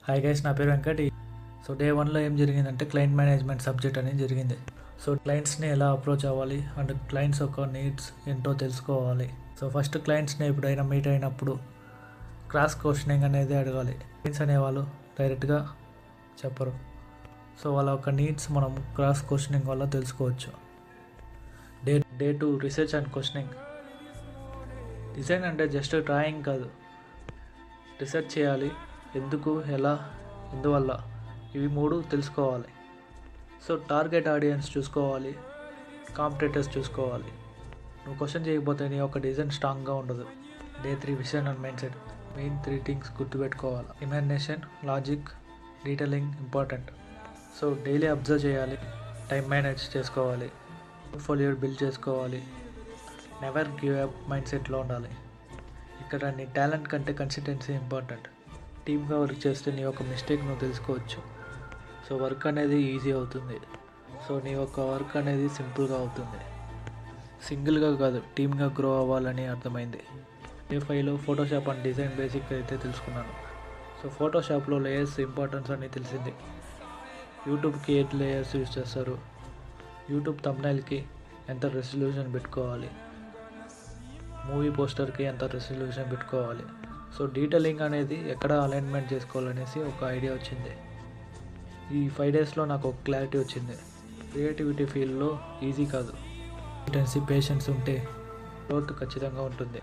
Hi guys, నా పేరు Venkat. So day 1లో ఏం జరిగిందంటే క్లయింట్ మేనేజ్మెంట్ సబ్జెక్ట్ అనేది జరిగింది. సో క్లయింట్స్ని ఎలా అప్రోచ్ అవ్వాలి అండ్ క్లయింట్స్ యొక్క నీడ్స్ ఏంటో తెలుసుకోవాలి. సో ఫస్ట్ క్లయింట్స్ని ఎప్పుడైనా మీట్ అయినప్పుడు క్రాస్ క్వశ్చనింగ్ అనేది అడగాలి. క్లయింట్స్ అనేవాళ్ళు డైరెక్ట్గా చెప్పరు. సో వాళ్ళ యొక్క నీడ్స్ మనం క్రాస్ క్వశ్చనింగ్ వల్ల తెలుసుకోవచ్చు. Day 2 research and questioning. Design అంటే జస్ట్ డ్రాయింగ్ కాదు, రీసెర్చ్ చేయాలి. ఎందుకు, ఎలా, ఎందువల్ల, ఇవి 3 తెలుసుకోవాలి. సో టార్గెట్ ఆడియన్స్ చూసుకోవాలి, కాంపిటేటర్స్ చూసుకోవాలి. నువ్వు క్వశ్చన్ చేయకపోతే నీ ఒక డిజైన్ స్ట్రాంగ్గా ఉండదు. Day 3 vision and mind set. Main 3 things గుర్తుపెట్టుకోవాలి. Imagination, logic, detailing important. So daily observe చేయాలి, టైం మేనేజ్ చేసుకోవాలి, పోర్ట్ఫోలియో బిల్డ్ చేసుకోవాలి, నెవర్ గివ్ అప్ మైండ్ సెట్లో ఉండాలి. ఇక్కడ నీ టాలెంట్ కంటే కన్సిస్టెన్సీ ఇంపార్టెంట్. టీమ్గా వర్క్ చేస్తే నీ యొక్క మిస్టేక్ నువ్వు తెలుసుకోవచ్చు. సో వర్క్ అనేది ఈజీ అవుతుంది. సో నీ యొక్క వర్క్ అనేది సింపుల్గా అవుతుంది. సింగిల్గా కాదు, టీమ్గా గ్రో అవ్వాలని అర్థమైంది. డే 5లో ఫోటోషాప్ అండ్ డిజైన్ బేసిక్ అయితే తెలుసుకున్నాను. సో ఫోటోషాప్లో లేయర్స్ ఇంపార్టెన్స్ అని తెలిసింది. యూట్యూబ్కి 8 లేయర్స్ యూజ్ చేస్తారు. యూట్యూబ్ థంబ్నైల్కి ఎంత రెజల్యూషన్ పెట్టుకోవాలి, మూవీ పోస్టర్కి ఎంత రెజల్యూషన్ పెట్టుకోవాలి. సో డీటెయిలింగ్ అనేది ఎక్కడ అలైన్మెంట్ చేసుకోవాలనేసి ఒక ఐడియా వచ్చింది. ఈ 5 డేస్లో నాకు ఒక క్లారిటీ వచ్చింది. క్రియేటివిటీ ఫీల్డ్లో ఈజీ కాదు. పేషెన్స్ ఉంటే గ్రోత్ ఖచ్చితంగా ఉంటుంది.